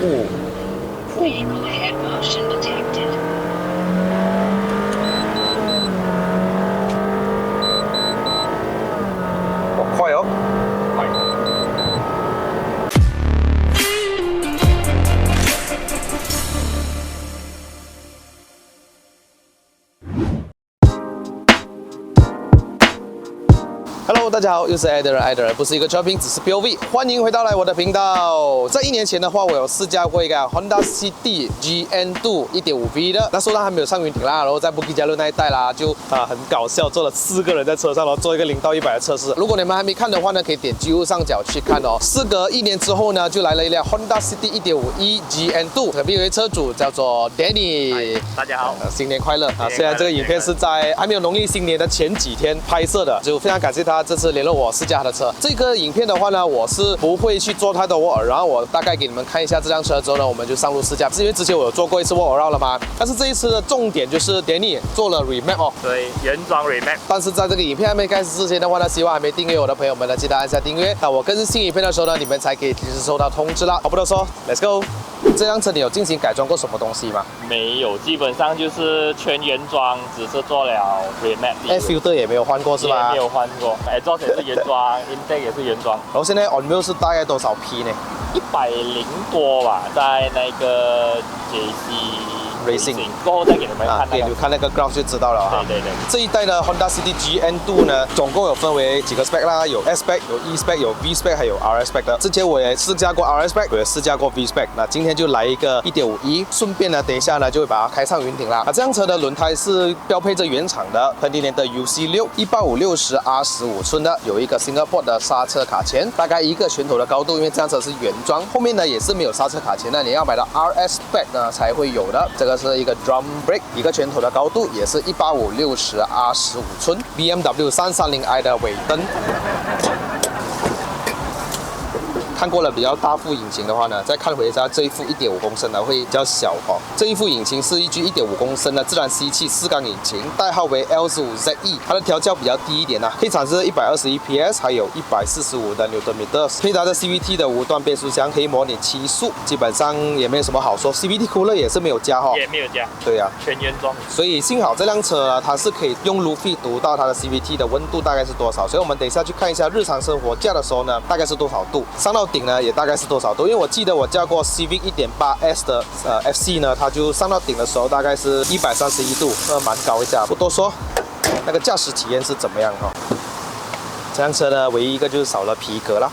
Vehicle head motion detected. 哇，快哦！快。Hello， 大家好，又是艾德尔，艾德尔不是一个车评，只是 POV， 欢迎回到来我的频道。在1年前的话，我有试驾过一个 Honda City GN2 1.5V 的，那时候它还没有上云顶啦，然后在布吉加路那一带啦，就很搞笑，坐了4个人在车上，然后做一个0到100的测试。如果你们还没看的话呢，可以点击右上角去看哦。事隔1年之后呢，就来了一辆 Honda City 1.5E GN2， 特别有一位车主叫做 Danny， 大家好，新年快乐啊！虽然这个影片是在还没有农历新年的前几天拍摄的，就非常感谢他这次联络我试驾他的车。这个影片的话呢，我是不会去做太多 walk around， 然后我大概给你们看一下这辆车之后呢，我们就上路试驾。是因为之前我有做过一次 walk around 了嘛，但是这一次的重点就是 Danny 做了 remap 哦。对，原装 remap。但是在这个影片还没开始之前的话呢，希望还没订阅我的朋友们呢，记得按下订阅。那我更新影片的时候呢，你们才可以及时收到通知啦。话不多说 ，Let's go。这辆车你有进行改装过什么东西吗？没有，基本上就是全原装，只是做了 remap。Air filter 也没有换过是吧？也没有换过。exhaust 也是原装，intake 也是原装。然后现在 on wheel 是大概多少匹呢？100多吧，在那个 JC。Racing 过后再给你们看给你们看那个 graph 就知道了哈。对。这一代的 Honda City GN2 呢，总共有分为几个 spec 啦，有 S spec， 有 E spec， 有 V spec， 还有 RS spec 的。之前我也试驾过 RS spec， 我也试驾过 V spec。那今天就来一个 1.5E， 顺便呢，等一下呢就会把它开上云顶啦。这辆车的轮胎是标配着原厂的本田联的 UC6 185/60 R15寸的，有一个 single port 的刹车卡钳，大概1个拳头的高度，因为这辆车是原装。后面呢也是没有刹车卡钳的，你要买到 RS spec 呢才会有的。这个是一个 drum brake， 1个拳头的高度，也是185/60 R15寸 BMW 330i 的尾灯。看过了比较大副引擎的话呢，再看回一下这一副1.5公升的会比较小哦。这一副引擎是一具1.5公升的自然吸气4缸引擎，代号为 L15ZE， 它的调教比较低一点呐，可以产生121 PS， 还有145的牛顿米，配搭着 CVT 的无段变速箱，可以模拟7速，基本上也没有什么好说。CVT cooler 也是没有加哈，也没有加，对呀，全原装。所以幸好这辆车呢，它是可以用 Luffy 读到它的 CVT 的温度大概是多少，所以我们等一下去看一下日常生活驾的时候呢，大概是多少度，上到顶呢也大概是多少度，因为我记得我驾过 Civic 1.8S 的FC 呢，它就上到顶的时候大概是131度，蛮高一下。不多说，那个驾驶体验是怎么样哈？这辆车呢，唯一一个就是少了皮革啦，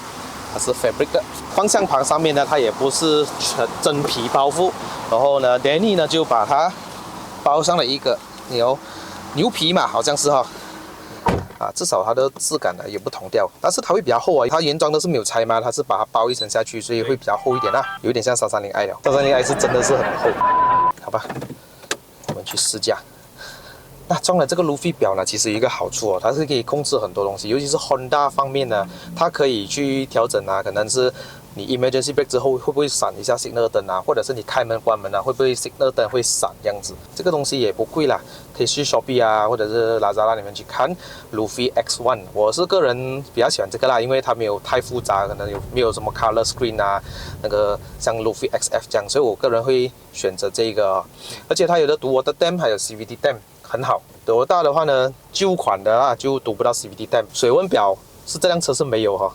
它是 fabric 的。方向盘上面呢，它也不是真皮包覆，然后呢 ，Danny 呢就把它包上了一个牛皮嘛，好像是哈。至少它的质感呢也不同调，但是它会比较厚啊。它原装都是没有拆嘛，它是把它包一层下去，所以会比较厚一点啦，有点像330i 了。330i 是真的是很厚，好吧，我们去试驾。那装了这个 Luffy 表呢，其实有一个好处哦，它是可以控制很多东西，尤其是 Honda 方面呢，它可以去调整啊，可能是你 emergency brake 之后会不会闪一下 signal 灯啊，或者是你开门关门啊，会不会 signal 灯会闪这样子。这个东西也不贵啦，可以去 Shopee 啊，或者是 Lazada 里面去看 Luffy X1。我是个人比较喜欢这个啦，因为它没有太复杂，可能没有什么 color screen 啊，那个像 Luffy XF 这样，所以我个人会选择这个。而且它有的读 Water Dam 还有 CVT Dam。很好，多大的话呢，旧款的啊就读不到 CVT Dam。水温表是这辆车是没有哈，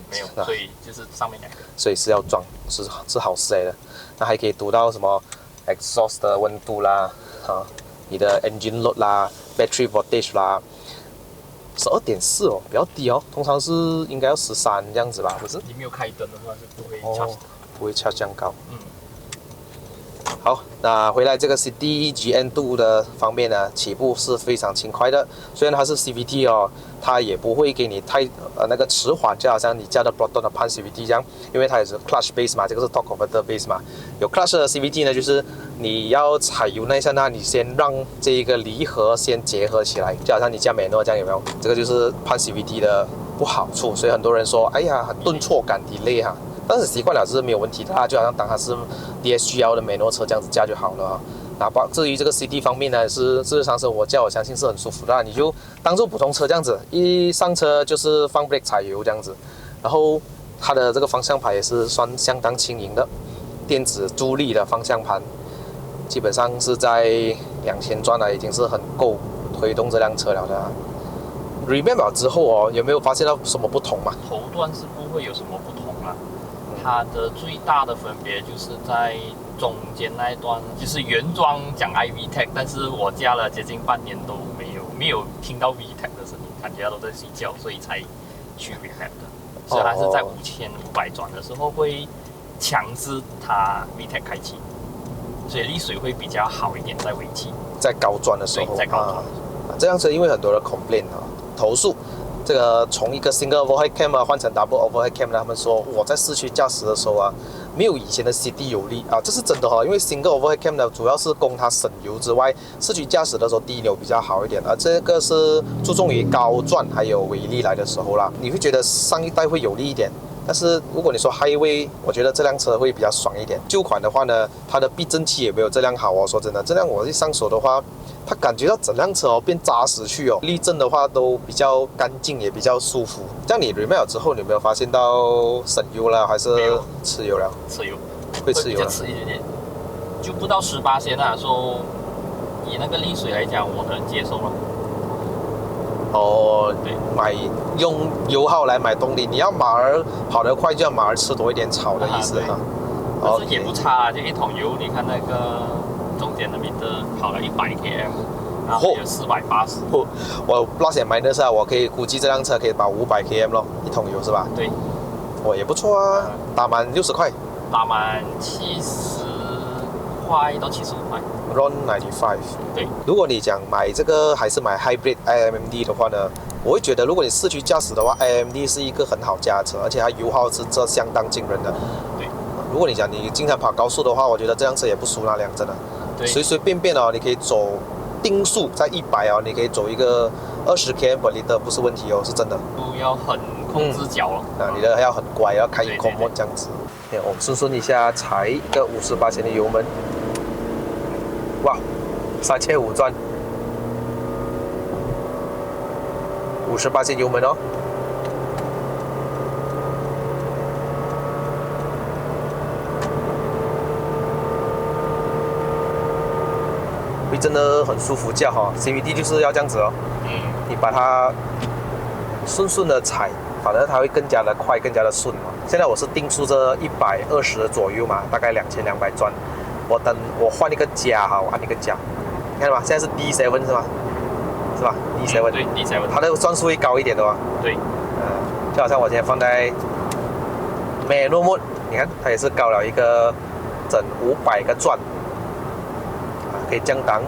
没有，所以就是上面2个，所以是要装，是好事来的。那还可以读到什么 exhaust 的温度啦，你的 engine load 啦 ，battery voltage 啦，12.4哦，比较低哦，通常是应该要13这样子吧，不是？你没有开灯的话是不会 charge 的，不会 charge 这样高。好，那回来这个 City GN2 的方面呢，起步是非常轻快的。虽然它是 CVT 哦，它也不会给你太那个迟缓，就好像你驾的 Proton 的 Punch CVT 这样，因为它也是 Clutch base 嘛，这个是 Torque Converter base 嘛。有 Clutch 的 CVT 呢，就是你要踩油那一刹那，你先让这一个离合先结合起来，就好像你驾美诺这样，有没有？这个就是 Punch CVT 的不好处，所以很多人说，哎呀，很顿挫感 delay 哈。但是习惯了是没有问题的，就好像当它是 DSG-L 的美诺车这样子驾就好了。那至于这个 CD 方面呢，是日常生活驾，我相信是很舒服的。你就当做普通车这样子，一上车就是放 brake 踩油这样子，然后它的这个方向盘也是算相当轻盈的。电子助力的方向盘，基本上是在2000转了，已经是很够推动这辆车了的。Remap 之后哦，有没有发现到什么不同嘛？头段是不会有什么不同啦，它的最大的分别就是在中间那一段，就是原装讲 iVTEC， 但是我加了接近半年都没有听到 VTEC 的声音，感觉都在睡觉，所以才去 Remap 的。所以它是在5500转的时候会强制它 VTEC 开启，所以沥水会比较好一点，在尾气，在高转的时候，对，在高转。这辆车因为很多人 complain 投诉，这个从一个 single overhead cam 换成 double overhead cam 他们说我在市区驾驶的时候没有以前的 CD 有力这是真的因为 single overhead cam 呢，主要是供它省油之外，市区驾驶的时候低流比较好一点，而这个是注重于高转还有尾力来的时候啦，你会觉得上一代会有力一点。但是如果你说 highway， 我觉得这辆车会比较爽一点。旧款的话呢，它的避震器也没有这辆好说真的，这辆我一上手的话，它感觉到整辆车变扎实去立震的话都比较干净，也比较舒服。这样你 remap 之后，你有没有发现到省油了，还是吃油了？吃油，会吃油了，吃一点点，就不到18%说以那个沥水来讲，我能接受了。对，用油耗来买动力，你要马儿跑得快，就要马儿吃多一点草的意思但是也不差就一桶油，你看那个中间那边的跑了100 km， 然后有480。我 plus and minus 我可以估计这辆车可以跑500 km 咯，一桶油是吧？对，也不错打满60块，打满70块到75块。Ron 95。对，如果你讲买这个还是买 Hybrid iMMD 的话呢，我会觉得如果你市区驾驶的话 ，iMMD 是一个很好加的车，而且它油耗是相当惊人的。对，如果你讲你经常跑高速的话，我觉得这辆车也不输那辆，真的。对，随随便便你可以走定速在100你可以走一个20 km/L 不是问题是真的。不要很控制脚了。你的还要很乖，要开 Eco Mode 这样子。我们顺一下，踩一个58%的油门。哇，3500转，58%油门会真的很舒服驾CVT 就是要这样子你把它顺的踩，反而它会更加的快，更加的顺现在我是定速着120左右嘛，大概2200转。我换一个加我按一个加，你看到吗？现在是 D7 是吗？是吧 ？D7。对 ，D7。它的转速会高一点的对。就好像我现在放在 Manual Mode， 你看它也是高了一个整500个转，可以降档。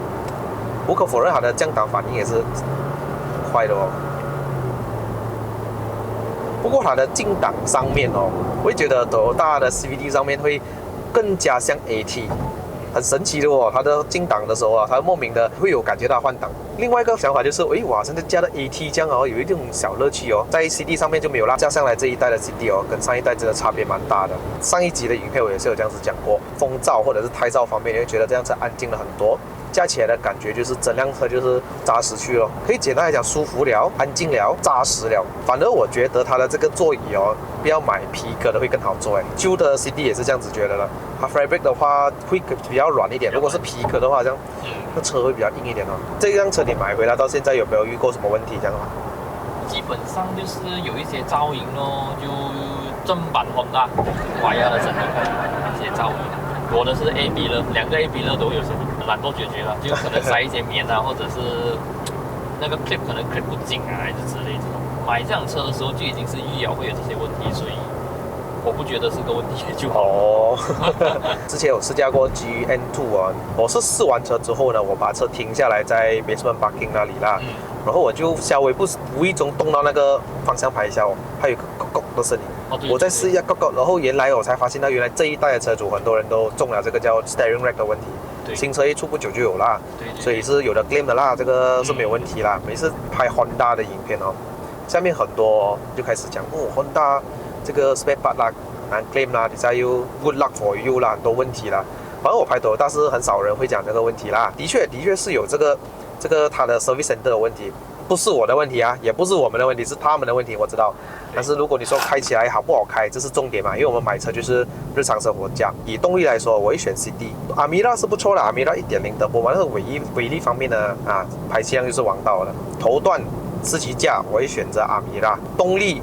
无可否认，它的降档反应也是很快的不过它的进档上面我会觉得Toyota的 CVT 上面会更加像 AT， 很神奇的它的进档的时候它莫名的会有感觉到换挡。另外一个想法就是，哇，现在加的 AT 这样有一种小乐趣在 CD 上面就没有加上来这一代的 CD 跟上一代真的差别蛮大的。上一集的影片我也是有这样子讲过，风噪或者是胎噪方面，你会觉得这样子安静了很多。加起来的感觉就是整辆车就是扎实去可以简单来讲，舒服了，安静了，扎实了。反而我觉得它的这个座椅不要买皮革的会更好坐旧的 CD 也是这样子觉得的。它 fabric 的话会比较软一点，如果是皮革的话，这样那车会比较硬一点这辆车你买回来到现在有没有遇过什么问题这样基本上就是有一些噪音就正版Honda瓦亚的声音，一些噪音。我的是 AB 了，2个 AB 了都有声音，懒惰解决了，就可能塞一些棉或者是那个 clip 可能 clip 不紧还是之类这种。买这辆车的时候就已经是预料会有这些问题，所以我不觉得是个问题就好。之前有试驾过 GN2 我是试完车之后呢，我把车停下来在 basement parking 那里啦，然后我就稍微无意中动到那个方向盘一下它有个咯咯的声音。我再试一下咯咯，然后原来我才发现到原来这一代的车主很多人都中了这个叫 steering rack 的问题。新车一出不久就有啦，所以是有的 claim 的啦，这个是没有问题啦。每次拍 Honda 的影片下面很多就开始讲Honda 这个 spare part 啦难 claim 啦，底下又 good luck for you 啦，很多问题啦。反正我拍Toyota但是很少人会讲这个问题啦。的确是有这个它的 service center 的问题。不是我的问题啊，也不是我们的问题，是他们的问题，我知道。但是如果你说开起来好不好开，这是重点嘛，因为我们买车就是日常生活价。以动力来说，我会选 CD。阿米拉是不错的，阿米拉1.0的波，但是尾力方面呢，排气量就是王道了。头段自骑价我会选择阿米拉，动力、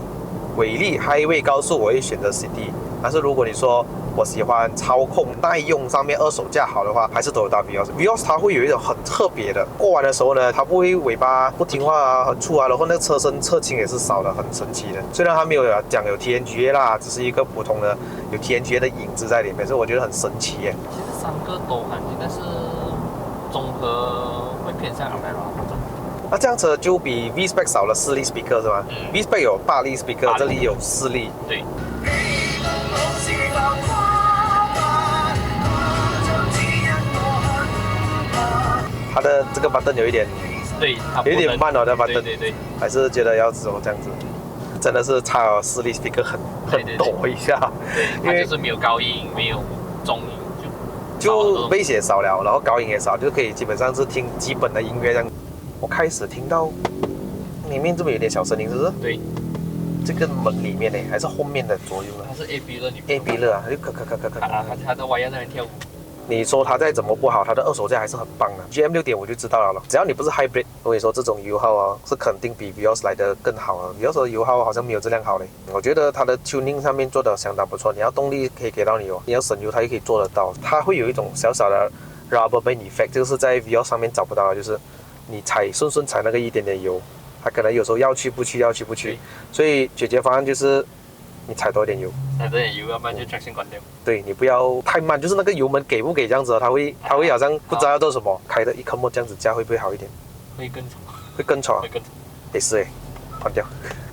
尾力、Highway 高速我会选择 CD。但是如果你说我喜欢操控耐用上面二手价好的话，还是Toyota Vios。Vios 它会有一种很特别的，过弯的时候呢，它不会尾巴不听话啊，很粗啊，然后那个车身侧倾也是少的，很神奇的。虽然它没有讲有 TNGA 啦，只是一个普通的有 TNGA 的影子在里面，所以我觉得很神奇耶。其实三个都很近，但是综合会偏向 Almera。那这样车就比 V-Spec 少了4粒 speaker 是吗？V-Spec 有8粒 speaker， 这里有4粒。对。它的这个 button 有一点，对，有一点慢了的 button， 对，还是觉得要走这样子，真的是差了4粒 speaker 很抖一下，因为就是没有高音，没有中音，就贝斯也少了，然后高音也少，就可以基本上是听基本的音乐这样。我开始听到里面这边有点小声音，是不是？对，这个门里面呢，还是后面的左右呢？它是 AB 热，你 AB 热啊，就咔。它的弯腰在那边跳舞。你说它再怎么不好，它的二手价还是很棒的。GM 6.5就知道了，只要你不是 Hybrid， 我跟你说这种油耗啊，是肯定比 Vios 来的更好啊。Vios 的油耗好像没有这辆好嘞。我觉得它的 tuning 上面做的相当不错，你要动力可以给到你哦，你要省油它也可以做得到。它会有一种小小的 rubber band effect， 这个是在 Vios 上面找不到的，就是你顺踩那个一点点油，它可能有时候要去不去，所以解决方案就是你踩多一点油，要不然就 traction 关掉。对，你不要太慢，就是那个油门给不给这样子，它会好像不知道要做什么，开的一科目这样子加会不会好一点？会更吵。会更吵。也是关掉。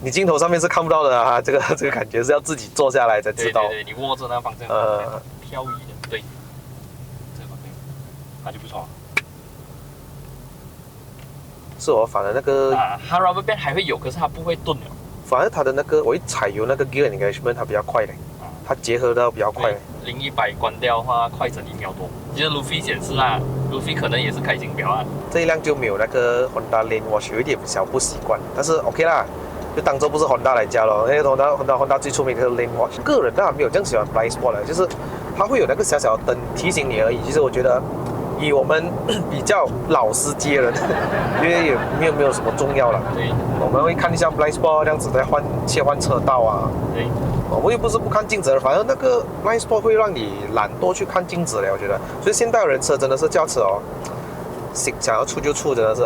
你镜头上面是看不到的啊，这个感觉是要自己坐下来才知道。对，你握着那方向漂移的，对，这个方向，那就不错了。是哦，反而那个它 rubber band 还会有，可是它不会顿了。反而它的那个我一踩油那个 gear engagement 它比较快嘞，它结合的比较快。0-100关掉的话，快整1秒多。其实 Luffy 显示啊 ，Luffy 可能也是开金标啊。这一辆就没有那个 Honda Lane Watch， 有一点小不习惯，但是 OK 啦，就当做不是 Honda 来加咯。因为 Honda 最出名的是 Lane Watch， 个人当然没有这样喜欢 Blind Spot 的，就是它会有那个小小的灯提醒你而已。其实我觉得，以我们比较老司机的人，因为也没有什么重要了。对，我们会看一下 Blind Spot 这样子在切换车道啊。对。我们又不是不看镜子的，反正那个 Blind Spot 会让你懒惰去看镜子了，我觉得。所以现代人车真的是轿车哦，想要出就出，真的是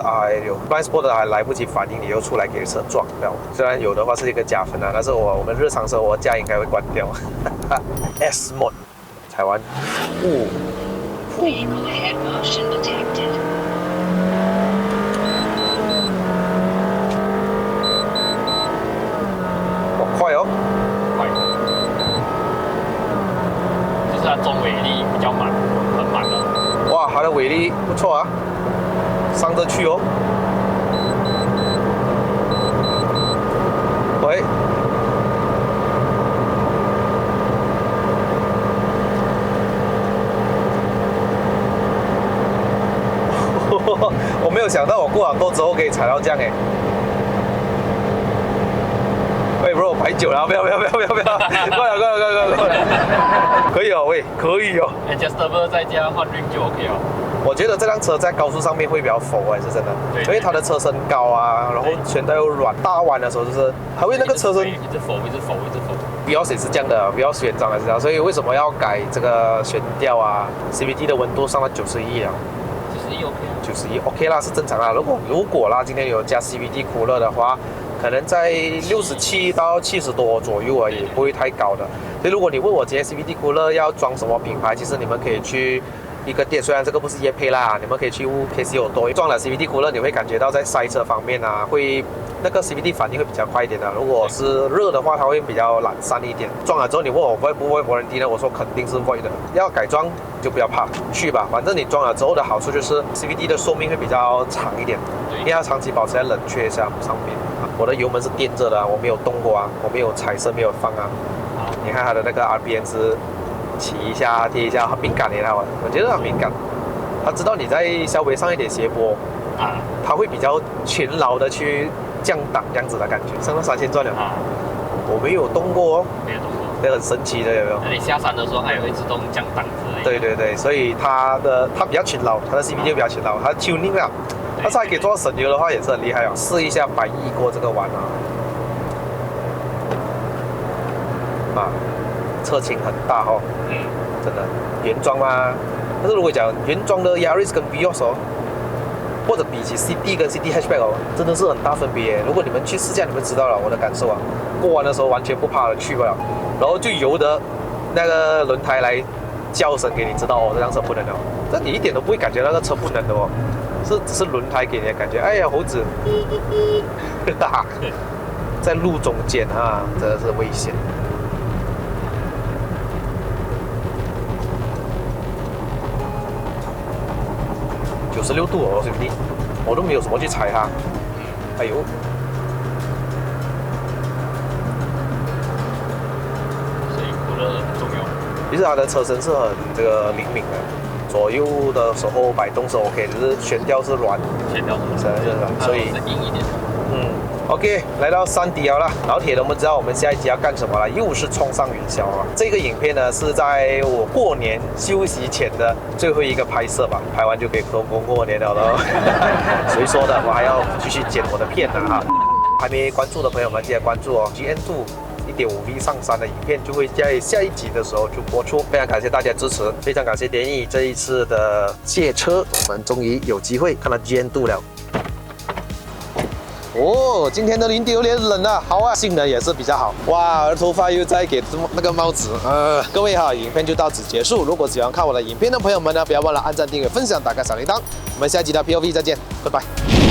有 Blind Spot 的还来不及反应，你又出来给车撞掉。虽然有的话是一个加分啊，但是我们日常生活价应该会关掉。S Mode， 台湾Vehicle head motion detected. 快哦，快，就是它中尾力比较满，很满的。哇，它的尾力不错啊，上得去哦。喂。我没有想到我过好多之后可以踩到这样哎。喂 ，bro， 排久了，不要，过来，可以哦，喂，可以哦。Adjustable 再加换 rim 就 OK 哦。我觉得这辆车在高速上面会比较浮是真的，因为它的车身高啊，然后悬吊又软，大弯的时候就是还会那个车身一直浮。Vios 也是这样的，Vios 原装也是这样，所以为什么要改这个悬吊啊 ？CVT 的温度上到91了。91 OK 啊，91 OK 啦，是正常啦。如果啦，今天有加 CVT cooler 的话，可能在67到70多左右而已，不会太高的。所以如果你问我今天 CVT cooler 要装什么品牌，其实你们可以去一个店，虽然这个不是业配啦，你们可以去KCO多装了 CVT cooler， 你会感觉到在塞车方面啊，会那个 CVT 反应会比较快一点的。如果是热的话，它会比较懒散一点。装了之后你问我会不会 warranty 呢？我说肯定是会的。要改装就不要怕，去吧。反正你装了之后的好处就是 CVT 的寿命会比较长一点，因为它长期保持在冷却下上面。我的油门是垫着的，我没有动过啊，我没有踩色，没有放啊。你看它的那个 RPM 是起一下跌一下，很敏感的，我觉得很敏感。它知道你在稍微上一点斜坡，啊它会比较勤劳的去降档这样子的感觉。上到3000转了，啊，我没有动过哦，没有动过。那很神奇的，有没有？那你下山的时候还有会自动降档之类的。对对对，所以它比较勤劳，它的 CVT 比较勤劳，它 tuning 啊，但是还可以做到省油的话也是很厉害啊。试一下100亿过这个弯啊，侧倾很大哦，真的原装吗？但是如果讲原装的 Yaris 跟 Vios 哦，或者比起 CD 跟 CD Hatchback 哦，真的是很大分别。如果你们去试驾，你们知道了我的感受啊。过弯的时候完全不怕了，去不了，然后就由得那个轮胎来叫声给你知道哦，这辆车不能了。这你一点都不会感觉那个车不能的哦，只是轮胎给你的感觉。哎呀，猴子，在路中间啊，真的是危险。96度哦，兄弟，我都没有什么去踩它。哎呦，所以酷热很重要。其实它的车身是很灵敏的，左右的时候摆动是 OK， 只是悬吊是软，线条是软，所以是硬一点。OK， 来到山底了啦。老铁，我们知道我们下一集要干什么了，又是冲上云霄啊！这个影片呢是在我过年休息前的最后一个拍摄吧，拍完就可以过年了咯。谁说的？我还要继续剪我的片呢哈！还没关注的朋友们记得关注哦。GN2 1.5V 上山的影片就会在下一集的时候就播出，非常感谢大家支持，非常感谢典义这一次的借车，我们终于有机会看到 GN2 了。哦，今天的林地有点冷啊，好啊，性能也是比较好。哇，而头发又在给那个帽子，各位哈，影片就到此结束。如果喜欢看我的影片的朋友们呢，不要忘了按赞、订阅、分享、打开小铃铛。我们下集的 POV 再见，拜拜。